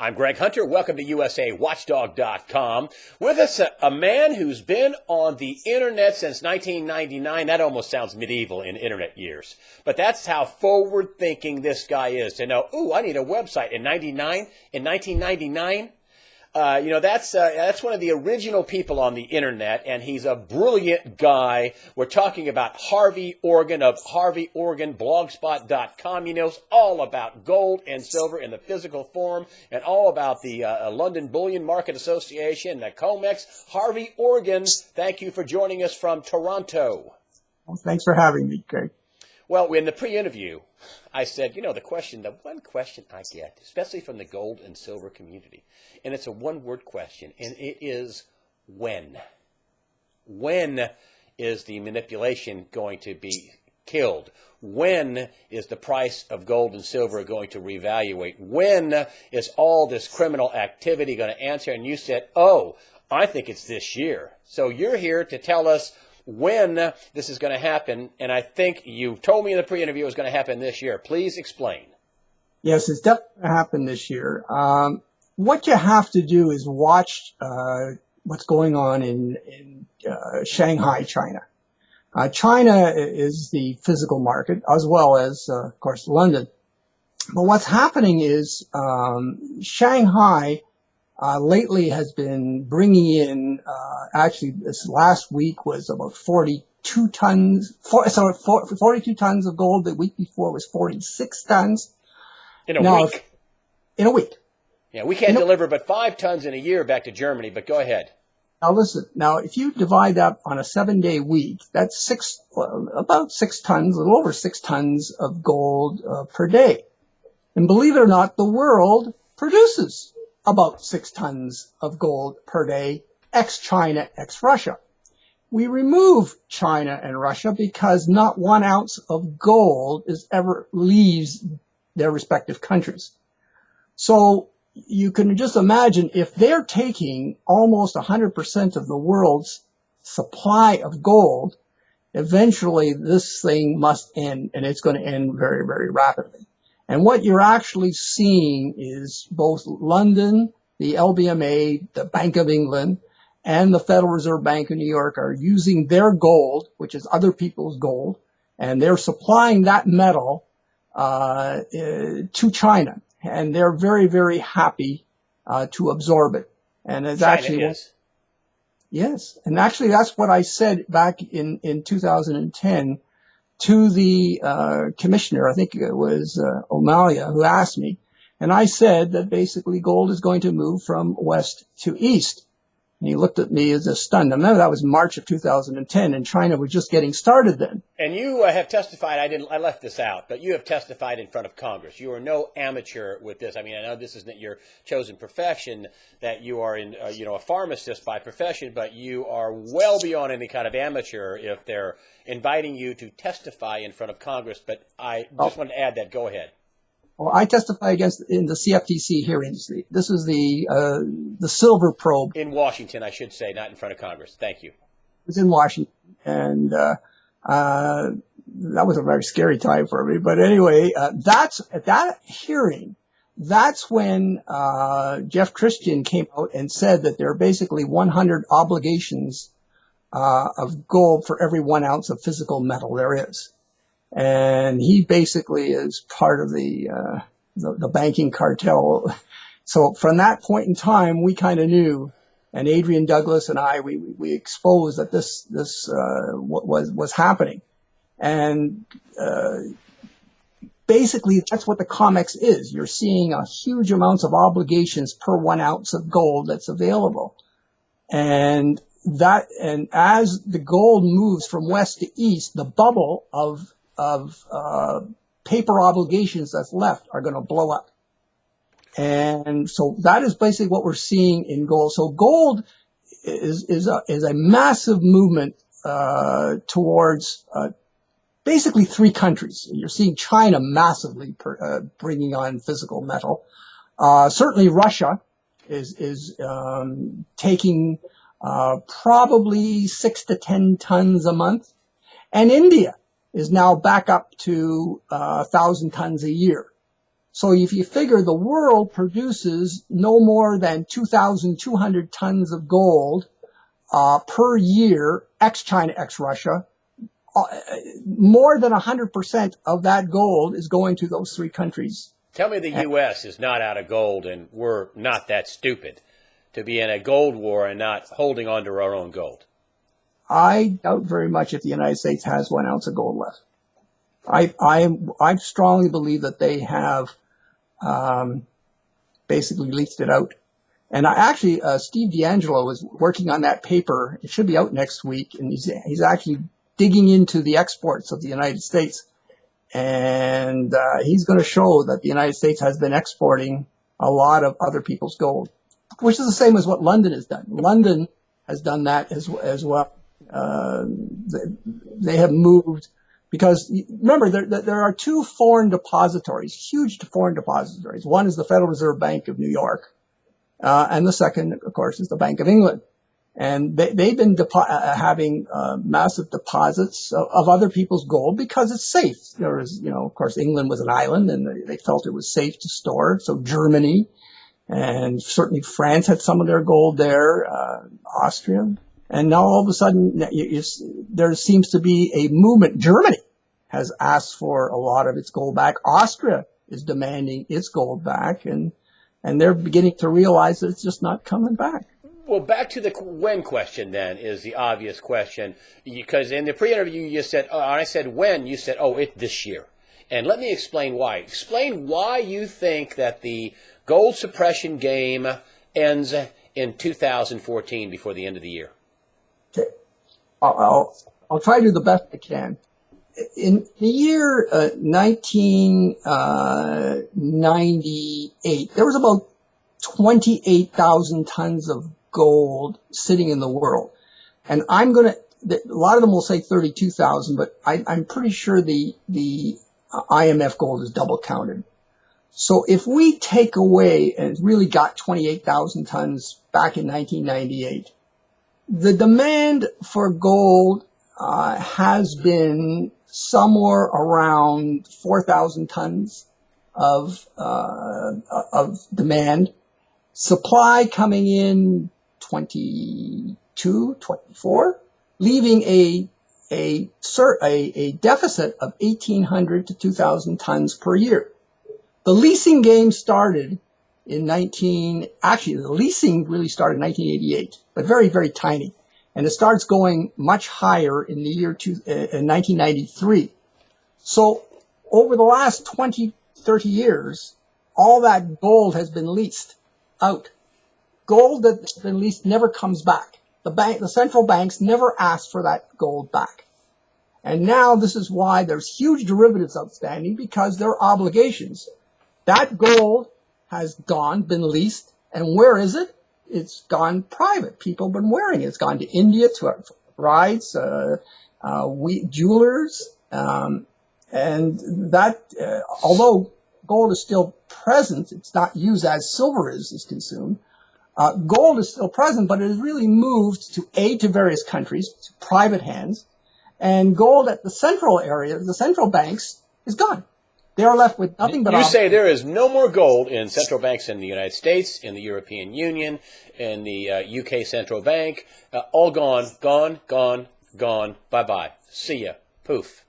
I'm Greg Hunter. Welcome to USAWatchdog.com. With us, a man who's been on the internet since 1999. That almost sounds medieval in internet years. But that's how forward-thinking this guy is. To know, I need a website in 1999. That's one of the original people on the internet, and he's a brilliant guy. We're talking about Harvey Organ of Harvey Organ, blogspot.com. He knows all about gold and silver in the physical form and all about the London Bullion Market Association, the Comex. Harvey Organ, thank you for joining us from Toronto. Well, thanks for having me, Greg. Well, in the pre-interview, I said, the one question I get, especially from the gold and silver community, and it's a one-word question, and it is when. When is the manipulation going to be killed? When is the price of gold and silver going to reevaluate? When is all this criminal activity going to answer? And you said, I think it's this year. So you're here to tell us when this is going to happen, and I think you told me in the pre-interview it was going to happen this year. Please explain. Yes, it's definitely going to happen this year. What you have to do is watch what's going on in Shanghai, China. China is the physical market, as well as, of course, London. But what's happening is Shanghai lately has been bringing in, actually this last week was about 42 tons, 42 tons of gold. The week before was 46 tons. In a week? In a week. Yeah, we can't deliver but 5 tons in a year back to Germany, but go ahead. Now listen, if you divide that on a 7-day week, that's about 6 tons, a little over 6 tons of gold per day. And believe it or not, the world produces about 6 tons of gold per day, ex-China, ex-Russia. We remove China and Russia because not 1 ounce of gold ever leaves their respective countries. So you can just imagine if they're taking almost 100% of the world's supply of gold, eventually this thing must end, and it's going to end very, very rapidly. And what you're actually seeing is both London, the LBMA, the Bank of England, and the Federal Reserve Bank of New York are using their gold, which is other people's gold, and they're supplying that metal to China. And they're very, very happy to absorb it. And it's yes. And actually, that's what I said back in 2010 to the commissioner. I think it was O'Malley who asked me. And I said that basically gold is going to move from west to east. And he looked at me as a stunned. I remember that was March of 2010, and China was just getting started then. And you have testified, I left this out, but you have testified in front of Congress. You are no amateur with this. I mean, I know this isn't your chosen profession, that you are a pharmacist by profession, but you are well beyond any kind of amateur if they're inviting you to testify in front of Congress. But I just wanted to add that. Go ahead. Well, I testify in the CFTC hearings. This is the silver probe. In Washington, I should say, not in front of Congress. Thank you. It was in Washington, and that was a very scary time for me. But anyway, at that hearing, that's when Jeff Christian came out and said that there are basically 100 obligations of gold for every 1 ounce of physical metal there is. And he basically is part of the banking cartel. So from that point in time, we kind of knew, and Adrian Douglas and I, we exposed that this was happening. And basically, that's what the Comex is. You're seeing a huge amounts of obligations per 1 ounce of gold that's available. And as the gold moves from west to east, the bubble of paper obligations that's left are going to blow up. And so that is basically what we're seeing in gold. So gold is a massive movement towards basically 3 countries. You're seeing China massively bringing on physical metal. Certainly Russia is taking probably 6 to 10 tons a month, and India is now back up to 1,000 tons a year. So if you figure the world produces no more than 2,200 tons of gold per year, ex-China, ex-Russia, more than 100% of that gold is going to those three countries. Tell me the U.S. is not out of gold, and we're not that stupid to be in a gold war and not holding on to our own gold. I doubt very much if the United States has 1 ounce of gold left. I strongly believe that they have basically leaked it out. And Steve D'Angelo is working on that paper. It should be out next week, and he's actually digging into the exports of the United States. And he's going to show that the United States has been exporting a lot of other people's gold, which is the same as what London has done. London has done that as well. They have moved, because remember, there are two foreign depositories, huge foreign depositories. One is the Federal Reserve Bank of New York, and the second, of course, is the Bank of England. And they've been having massive deposits of other people's gold because it's safe. There is, of course, England was an island, and they felt it was safe to store. So Germany, and certainly France had some of their gold there, Austria. And now all of a sudden, there seems to be a movement. Germany has asked for a lot of its gold back. Austria is demanding its gold back, and they're beginning to realize that it's just not coming back. Well, back to the when question then is the obvious question, because in the pre-interview you said, I said when, you said, it's this year. And let me explain why. Explain why you think that the gold suppression game ends in 2014 before the end of the year. Okay. I'll try to do the best I can. In the year 1998, there was about 28,000 tons of gold sitting in the world. And a lot of them will say 32,000, but I'm pretty sure the IMF gold is double counted. So if we take away, and really got 28,000 tons back in 1998, the demand for gold has been somewhere around 4,000 tons of demand. Supply coming in 22, 24, leaving a deficit of 1,800 to 2,000 tons per year. The leasing game started in the leasing really started in 1988, but very, very tiny. And it starts going much higher in the year 1993. So over the last 20, 30 years, all that gold has been leased out. Gold that's been leased never comes back. The central banks never ask for that gold back. And now this is why there's huge derivatives outstanding, because there are obligations. That gold has been leased, and where is it? It's gone private. People have been wearing it. It's gone to India, to brides, jewelers, and that, although gold is still present, it's not used as silver is consumed. Gold is still present, but it has really moved to various countries, to private hands, and gold at the central area, the central banks, is gone. They are left with nothing but... You say there is no more gold in central banks in the United States, in the European Union, in the UK Central Bank. All gone, bye-bye. See ya. Poof.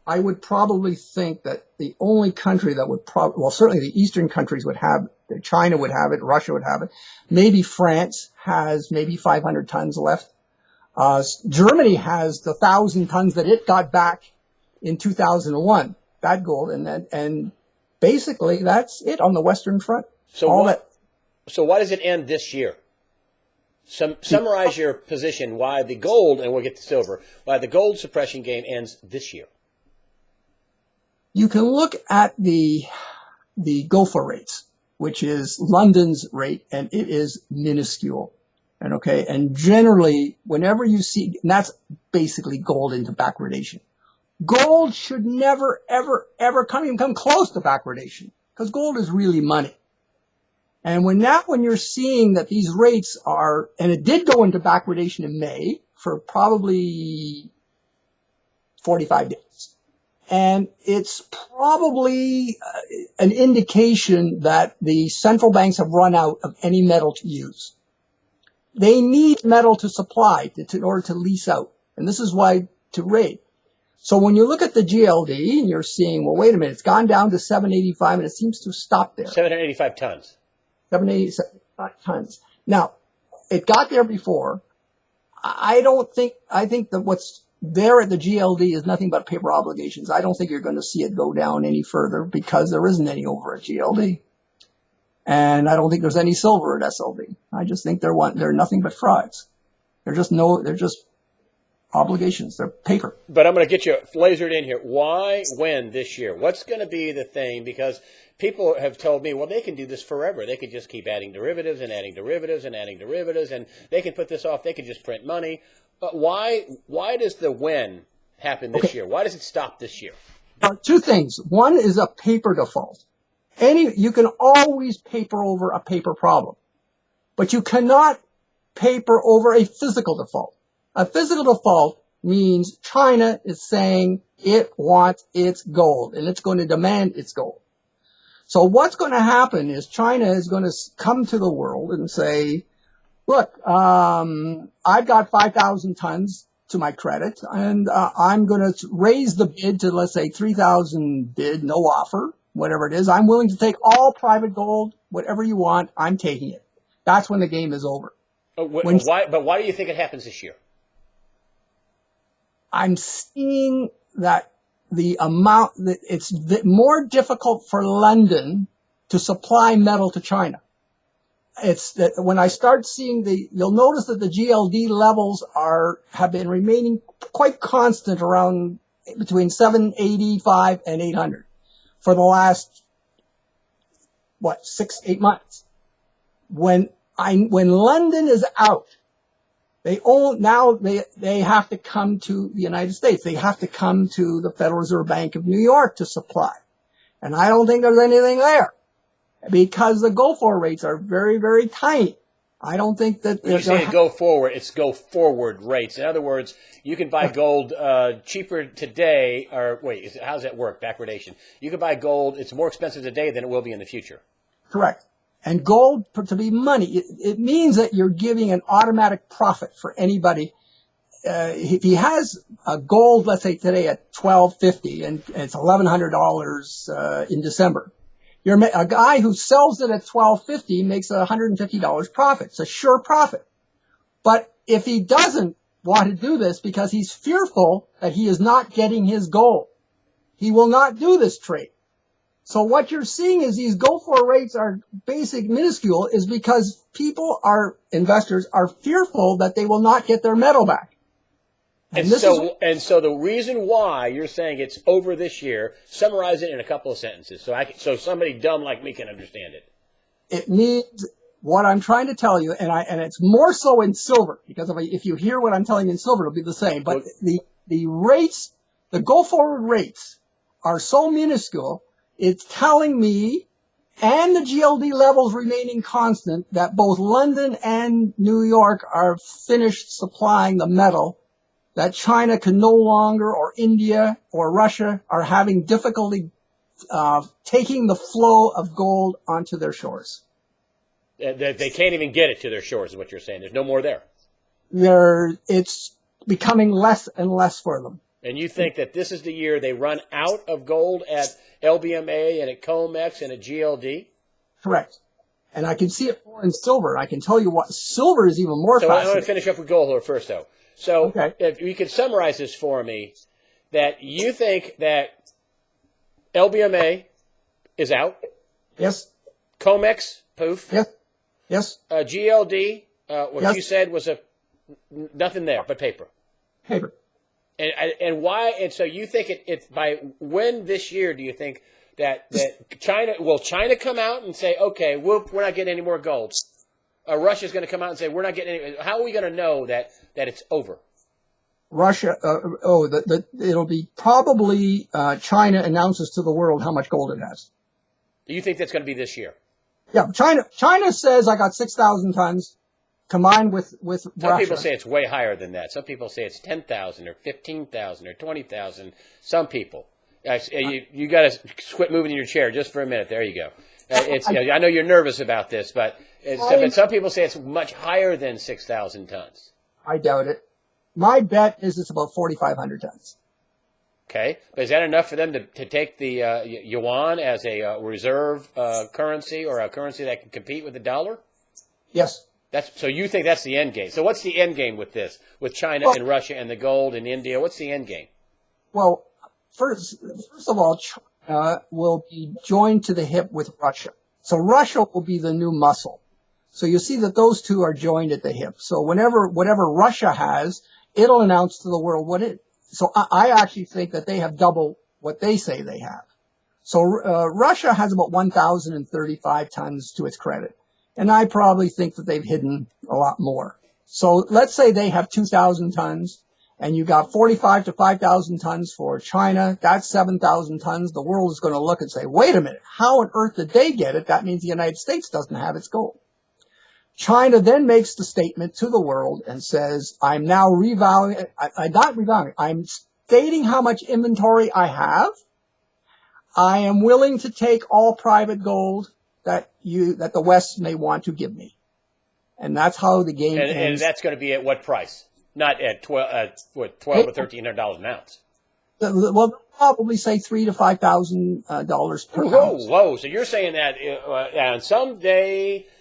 I would probably think that the only country that would certainly the Eastern countries would have, China would have it, Russia would have it. Maybe France has maybe 500 tons left. Germany has the 1,000 tons that it got back in 2001. That gold, and basically that's it on the Western Front. So why does it end this year? Summarize your position why the gold, and we'll get to silver, why the gold suppression game ends this year. You can look at the GOFA rates, which is London's rate, and it is minuscule. And generally, whenever you see, and that's basically gold into backwardation. Gold should never, ever, ever come close to backwardation, because gold is really money. And when you're seeing that these rates are, and it did go into backwardation in May for probably 45 days. And it's probably an indication that the central banks have run out of any metal to use. They need metal to supply in order to lease out. And this is why to rate. So when you look at the GLD and you're seeing, well, wait a minute, it's gone down to 785 and it seems to stop there. 785 tons. 785 tons. Now, it got there before. I think that what's there at the GLD is nothing but paper obligations. I don't think you're going to see it go down any further because there isn't any over at GLD. And I don't think there's any silver at SLV. I just think they're nothing but frauds. They're just obligations. They're paper. But I'm going to get you lasered in here. Why, when this year? What's going to be the thing? Because people have told me, well, they can do this forever. They can just keep adding derivatives and adding derivatives and adding derivatives, and they can put this off. They can just print money. But why does the when happen this year? Why does it stop this year? Two things. One is a paper default. You can always paper over a paper problem, but you cannot paper over a physical default. A physical default means China is saying it wants its gold and it's going to demand its gold. So what's going to happen is China is going to come to the world and say, look, I've got 5,000 tons to my credit and I'm going to raise the bid to, let's say, 3,000 bid, no offer. Whatever it is, I'm willing to take all private gold, whatever you want, I'm taking it. That's when the game is over. But why do you think it happens this year? I'm seeing that it's more difficult for London to supply metal to China. It's that when I start seeing you'll notice that the GLD levels have been remaining quite constant around between 785 and 800. For the last, 6-8 months. When London is out, they have to come to the United States. They have to come to the Federal Reserve Bank of New York to supply. And I don't think there's anything there because the go-for rates are very, very tiny. I don't think that when you say go forward, it's go forward rates. In other words, you can buy gold cheaper today, or wait, how does that work? Backwardation. You can buy gold; it's more expensive today than it will be in the future. Correct. And gold to be money, it means that you're giving an automatic profit for anybody. If he has a gold, let's say today at $1,250, and it's $1,100 in December. A guy who sells it at $1,250 makes $150 profit. It's a sure profit. But if he doesn't want to do this because he's fearful that he is not getting his gold, he will not do this trade. So what you're seeing is these go-for rates are minuscule is because investors are fearful that they will not get their metal back. And so the reason why you're saying it's over this year, summarize it in a couple of sentences so somebody dumb like me can understand it. It means what I'm trying to tell you, and it's more so in silver, because if you hear what I'm telling you in silver, it'll be the same. But the rates, the go-forward rates are so minuscule, it's telling me, and the GLD levels remaining constant, that both London and New York are finished supplying the metal, that China can no longer, or India or Russia, are having difficulty taking the flow of gold onto their shores. They can't even get it to their shores, is what you're saying. There's no more there. It's becoming less and less for them. And you think that this is the year they run out of gold at LBMA and at Comex and at GLD? Correct. And I can see it more in silver. I can tell you what, silver is even more fascinating. So I want to finish up with gold here first, though. So if you could summarize this for me, that you think that LBMA is out. Yes. Comex, poof. Yes. Yes. GLD, what you said was nothing there but paper. Paper. And why? And so you think it's by when this year do you think that China come out and say, okay, we're not getting any more gold? Russia's going to come out and say, we're not getting any. How are we going to know that it's over? Russia, it'll be probably China announces to the world how much gold it has. Do you think that's going to be this year? Yeah, China says I got 6,000 tons combined with Russia. Some people say it's way higher than that. Some people say it's 10,000 or 15,000 or 20,000. Some people. You got to quit moving in your chair just for a minute. There you go. I know you're nervous about this, but some people say it's much higher than 6,000 tons. I doubt it. My bet is it's about 4,500 tons. Okay, but is that enough for them to take the yuan as a reserve currency, or a currency that can compete with the dollar? Yes. So you think that's the end game. So what's the end game with this, with China and Russia and the gold and India? What's the end game? Well, first of all, China will be joined to the hip with Russia. So Russia will be the new muscle. So you see that those two are joined at the hip. So whatever Russia has, it'll announce to the world what it. So I actually think that they have double what they say they have. So Russia has about 1,035 tons to its credit. And I probably think that they've hidden a lot more. So let's say they have 2,000 tons, and you got 45 to 5,000 tons for China. That's 7,000 tons. The world is going to look and say, wait a minute, how on earth did they get it? That means the United States doesn't have its gold. China then makes the statement to the world and says, I'm now revaluing, not revaluing, I'm stating how much inventory I have. I am willing to take all private gold that the West may want to give me. And that's how the game ends. And that's going to be at what price? Not at $12 or $1,300 an ounce. Well, probably say $3,000 to $5,000 per ounce. Whoa! So you're saying that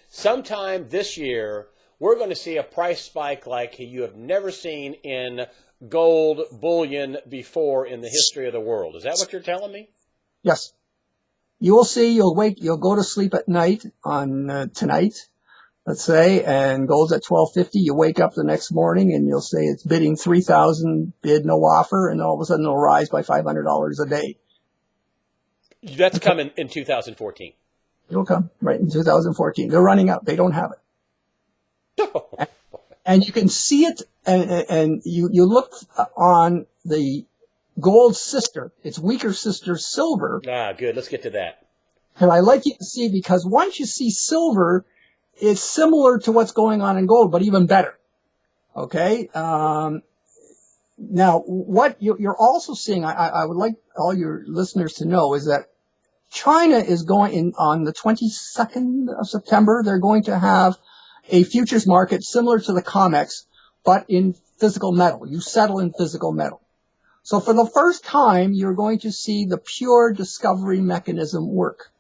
sometime this year, we're going to see a price spike like you have never seen in gold bullion before in the history of the world. Is that what you're telling me? Yes. You will see. You'll go to sleep at night on tonight, let's say, and gold's at 12.50. You wake up the next morning and you'll say it's bidding 3,000, bid no offer, and all of a sudden it'll rise by $500 a day. That's coming in 2014. It'll come right in 2014. They're running out. They don't have it. And you can see it, and you look on the gold's sister, its weaker sister, silver. Good. Let's get to that. And I like you to see, because once you see silver, it's similar to what's going on in gold, but even better. Okay? Now, what you're also seeing, I would like all your listeners to know, is that China is going in on the 22nd of September. They're going to have a futures market similar to the Comex, but in physical metal. You settle in physical metal. So for the first time, you're going to see the pure discovery mechanism work.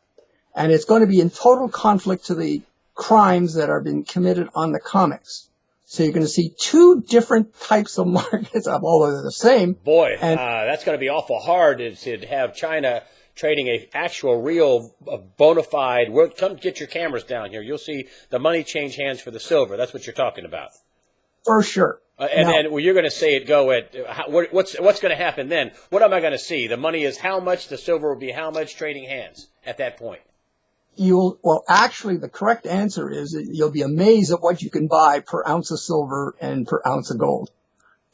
And it's going to be in total conflict to the crimes that are being committed on the Comex. So you're going to see two different types of markets, although they're the same. Boy, that's going to be awful hard to have China trading a actual, real, bona fide. Come get your cameras down here. You'll see the money change hands for the silver. That's what you're talking about. For sure. Then you're going to say it go at what's going to happen then? What am I going to see? The money is how much, the silver will be how much trading hands at that point? Actually, the correct answer is you'll be amazed at what you can buy per ounce of silver and per ounce of gold.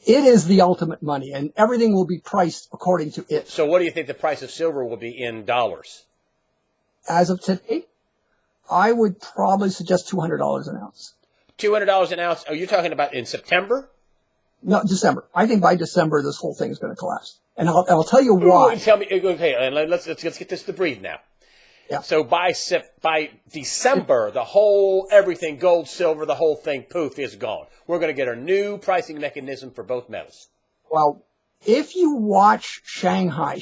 It is the ultimate money, and everything will be priced according to it. So what do you think the price of silver will be in dollars? As of today, I would probably suggest $200 an ounce. $200 an ounce? Oh, you're talking about in September? No, December. I think by December this whole thing is going to collapse, and I'll tell you why. Tell me. Okay, let's get this to breathe now. Yeah. So by December, everything, gold, silver, the whole thing, poof, is gone. We're going to get a new pricing mechanism for both metals. Well, if you watch Shanghai,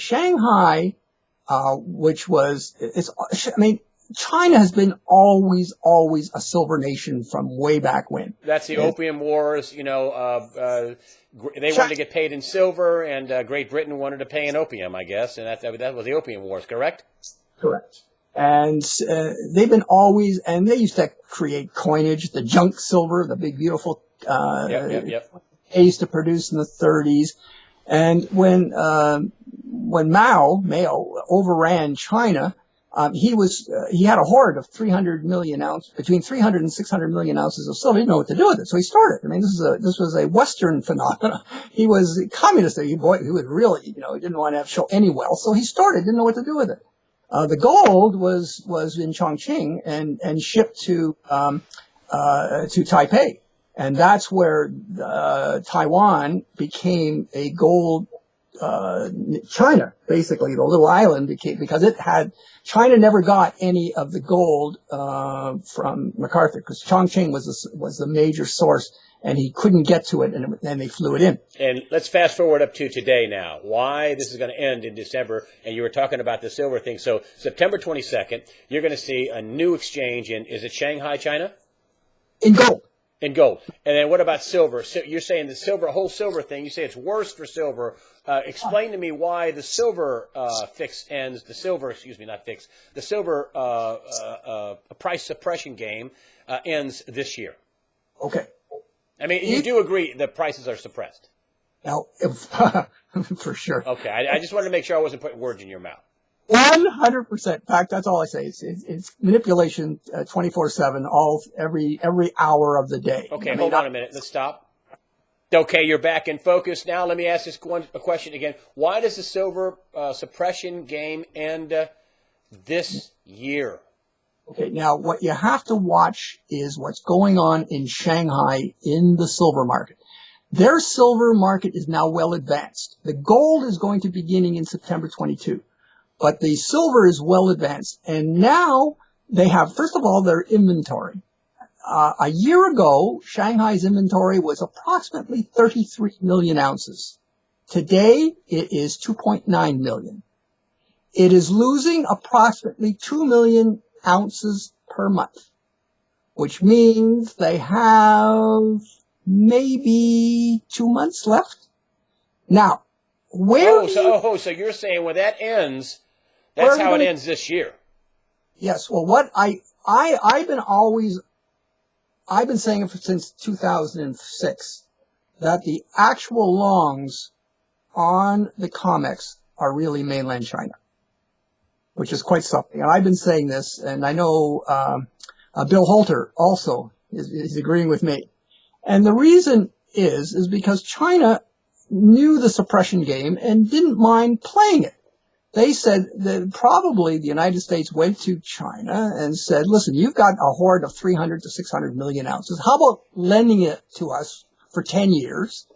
which was, China has been always a silver nation from way back when. That's the Opium Wars. They wanted to get paid in silver, and Great Britain wanted to pay in opium, I guess, and that was the Opium Wars, correct? Correct. And they've been always, and they used to create coinage, the junk silver, the big beautiful they used to produce in the 30s. And when Mao overran China, he had a hoard of 300 million ounces, between 300 and 600 million ounces of silver. He didn't know what to do with it, so he started. I mean, this was a Western phenomenon. He was a communist. He was really, he didn't want to show any wealth, so he started. Didn't know what to do with it. The gold was in Chongqing and shipped to Taipei, and that's where Taiwan became a gold China, basically, the little island, because China never got any of the gold from MacArthur, because Chongqing was the major source, and he couldn't get to it, and then they flew it in. And let's fast forward up to today now. Why this is going to end in December, and you were talking about the silver thing. So September 22nd, you're going to see a new exchange is it Shanghai, China? In gold. In gold. And then what about silver? So you're saying the whole silver thing, you say it's worse for silver. Explain to me why the silver the silver price suppression game ends this year. Okay. I mean, you do agree that prices are suppressed? No, for sure. Okay, I just wanted to make sure I wasn't putting words in your mouth. 100%. In fact, that's all I say. It's manipulation 24/7, every hour of the day. Okay, hold on a minute. Let's stop. Okay, you're back in focus now. Let me ask this a question again. Why does the silver suppression game end this year? Okay, now what you have to watch is what's going on in Shanghai in the silver market. Their silver market is now well advanced. The gold is going to be beginning in September 22, but the silver is well advanced. And now they have, first of all, their inventory. A year ago, Shanghai's inventory was approximately 33 million ounces. Today, it is 2.9 million. It is losing approximately 2 million ounces per month, which means they have maybe 2 months left. Now, so you're saying when that ends, that's how it ends this year? Yes. Well, what I've been saying it since 2006 that the actual longs on the Comex are really mainland China, which is quite something. And I've been saying this, and I know Bill Holter also is agreeing with me. And the reason is because China knew the suppression game and didn't mind playing it. They said that probably the United States went to China and said, listen, you've got a hoard of 300 to 600 million ounces. How about lending it to us for 10 years?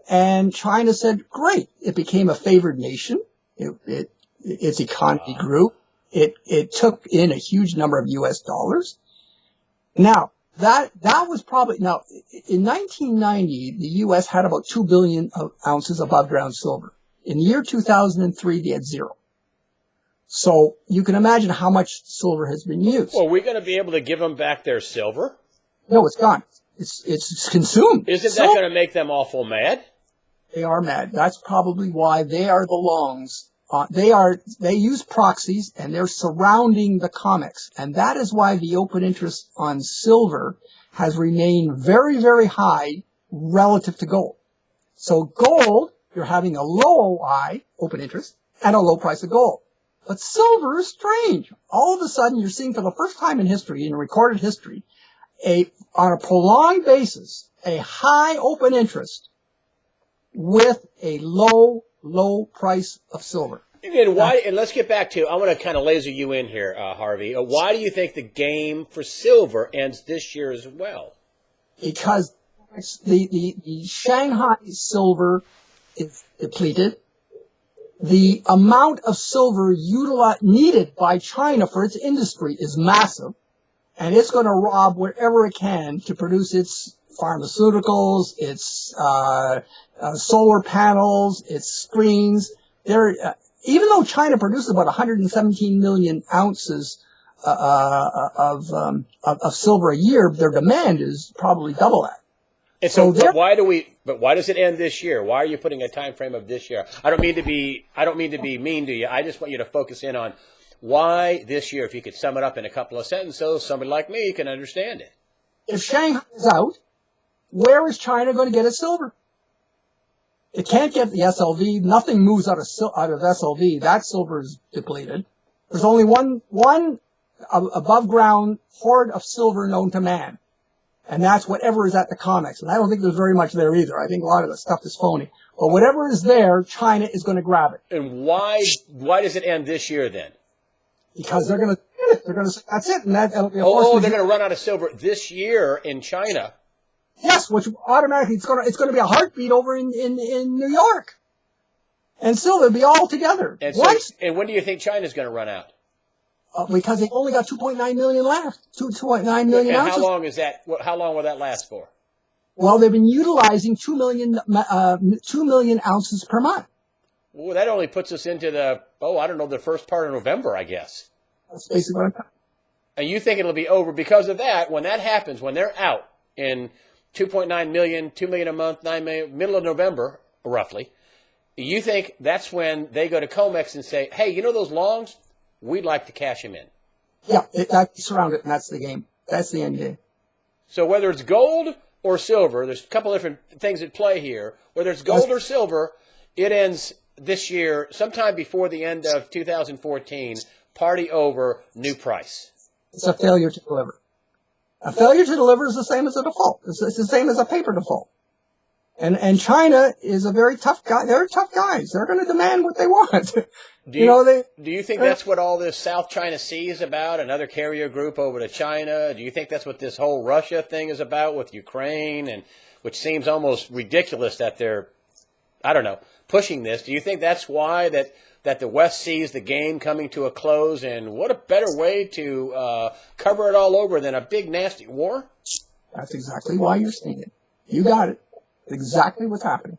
And China said, great. It became a favored nation. Its economy grew. It took in a huge number of U.S. dollars. Now, that was probably, now, in 1990, the U.S. had about 2 billion ounces above ground silver. In the year 2003, they had zero. So you can imagine how much silver has been used. Well, are we going to be able to give them back their silver? No, it's gone. It's consumed. Isn't that going to make them awful mad? They are mad. That's probably why they are the longs. They use proxies, and they're surrounding the Comex. And that is why the open interest on silver has remained very, very high relative to gold. So gold, you're having a low OI, open interest, and a low price of gold. But silver is strange. All of a sudden, you're seeing for the first time in history, in recorded history, on a prolonged basis, a high open interest with a low price of silver. And why? And let's get back to, I want to kind of laser you in here, Harvey. Why do you think the game for silver ends this year as well? Because the Shanghai silver is depleted. The amount of silver needed by China for its industry is massive, and it's going to rob wherever it can to produce its pharmaceuticals, its solar panels, its screens. Even though China produces about 117 million ounces of silver a year, their demand is probably double that. And so why does it end this year? Why are you putting a time frame of this year? I don't mean to be mean to you. I just want you to focus in on why this year. If you could sum it up in a couple of sentences, somebody like me can understand it. If Shanghai is out, where is China going to get its silver? It can't get the SLV. Nothing moves out of SLV. That silver is depleted. There's only one above ground hoard of silver known to man. And that's whatever is at the Comex. And I don't think there's very much there either. I think a lot of the stuff is phony. But whatever is there, China is going to grab it. And why does it end this year then? Because they're going to say, that's it. And that'll be a they're going to run out of silver this year in China. Yes, which automatically it's going to be a heartbeat over in New York. and silver will be all together. And Once, and when do you think China's going to run out? because they've only got 2.9 million left, 2.9 million And ounces. how long is that? How long will that last for? Well, they've been utilizing 2 million ounces per month. Well, that only puts us into the first part of November, I guess. That's basically what I'm talking. And you think it'll be over because of that? When that happens, when they're out in 2.9 million, 2 million a month, 9 million, middle of November, roughly, you think that's when they go to Comex and say, hey, you know those longs? We'd like to cash them in. Yeah, that's around it, and that's the game. That's the end game. So whether it's gold or silver, there's a couple different things at play here. Whether it's gold or silver, it ends this year, sometime before the end of 2014, party over, new price. It's a failure to deliver. A failure to deliver is the same as a default. It's the same as a paper default. And China is a very tough guy. They're tough guys. They're going to demand what they want. Do you think that's what all this South China Sea is about? Another carrier group over to China? Do you think that's what this whole Russia thing is about with Ukraine, and which seems almost ridiculous that they're, I don't know, pushing this? Do you think that's why that the West sees the game coming to a close, and what a better way to cover it all over than a big nasty war? That's exactly why you're seeing it. You got it. Exactly what's happening.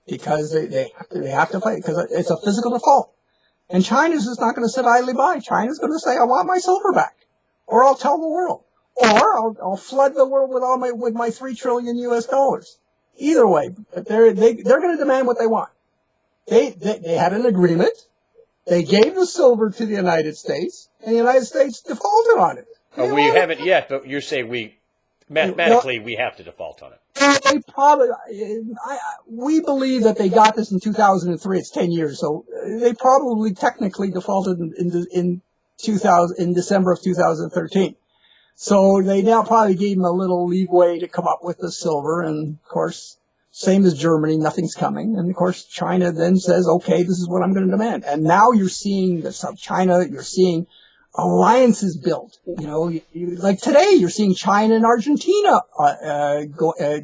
Because they have to play, because it's a physical default. And China's just not going to sit idly by. China's going to say, I want my silver back. Or I'll tell the world. Or I'll flood the world with my $3 trillion US dollars. Either way, they're going to demand what they want. They had an agreement. They gave the silver to the United States, and the United States defaulted on it. We haven't yet, but you're saying mathematically we have to default on it. They probably, we believe that they got this in 2003. It's 10 years, so they probably technically defaulted in December of 2013. So they now probably gave them a little leeway to come up with the silver, and of course, same as Germany, nothing's coming. And of course, China then says, okay, this is what I'm going to demand. And now you're seeing the South China, you're seeing alliances built. You know, like today, you're seeing China and Argentina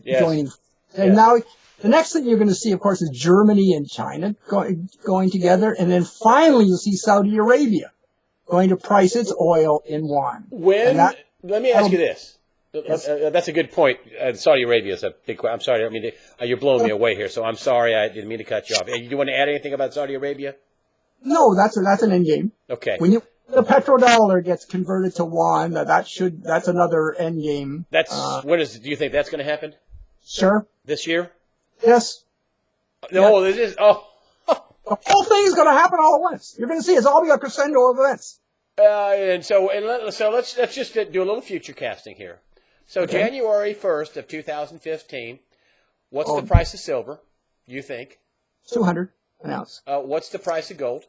joining. And now the next thing you're going to see, of course, is Germany and China going together. And then finally, you'll see Saudi Arabia going to price its oil in yuan. Let me ask you this. Yes. That's a good point. Saudi Arabia is a big question. I'm sorry. I mean, you're blowing me away here, so I'm sorry. I didn't mean to cut you off. Do you want to add anything about Saudi Arabia? No, that's an end game. Okay. When the petrodollar gets converted to yuan, that's another end game. Do you think that's going to happen? Sure. This year? Yes. No, yes. This is. Oh. The whole thing is going to happen all at once. You're going to see it's all be a crescendo of events. So let's just do a little future casting here. So okay. January 1st of 2015, what's the price of silver, you think? 200 an ounce. What's the price of gold?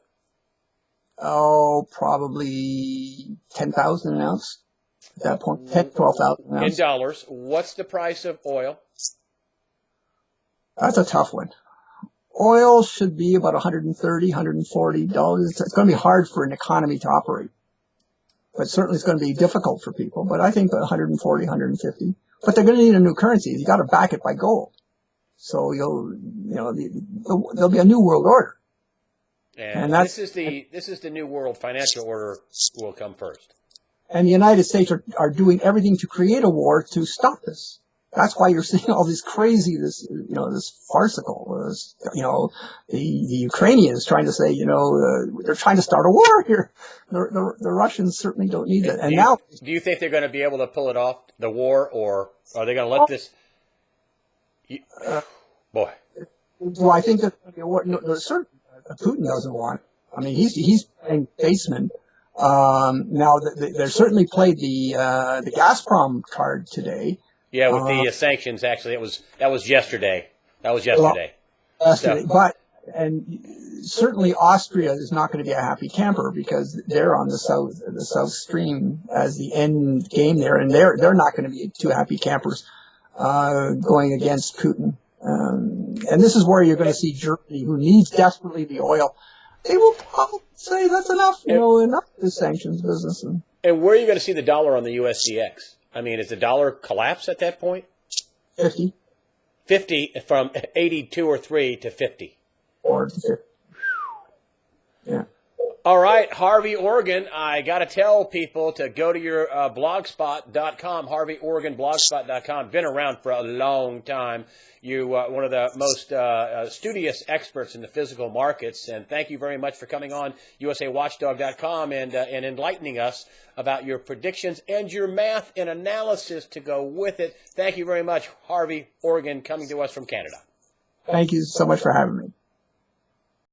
Oh, probably 10,000 an ounce at that point. 12,000 an ounce. In dollars. What's the price of oil? That's a tough one. Oil should be about $130, $140. It's going to be hard for an economy to operate. But certainly it's going to be difficult for people. But I think about 140, 150. But they're going to need a new currency. You got to back it by gold. So there'll be a new world order. And this is the new world financial order will come first. And the United States are doing everything to create a war to stop this. That's why you're seeing all this crazy, this farcical, the Ukrainians trying to say, they're trying to start a war here. The Russians certainly don't need that. And do you think they're going to be able to pull it off, the war, or are they going to let this? Boy. Well, I think that certainly Putin doesn't want it. I mean, he's playing baseman. Now they certainly played the Gazprom card today. Yeah, with the sanctions, actually, that was yesterday. Yesterday. And certainly Austria is not going to be a happy camper because they're on the South Stream as the end game there, and they're not going to be two happy campers going against Putin. And this is where you're going to see Germany, who needs desperately the oil. They will probably say that's enough, enough of this sanctions business. And where are you going to see the dollar on the USDX? I mean, is the dollar collapse at that point? 50. 50 from 82 or 3 to 50. 4 to 50. Yeah. All right, Harvey Organ, I got to tell people to go to your blogspot.com, harveyorganblogspot.com. Been around for a long time. You one of the most studious experts in the physical markets, and thank you very much for coming on usawatchdog.com and enlightening us about your predictions and your math and analysis to go with it. Thank you very much, Harvey Organ, coming to us from Canada. Thank you so much for having me.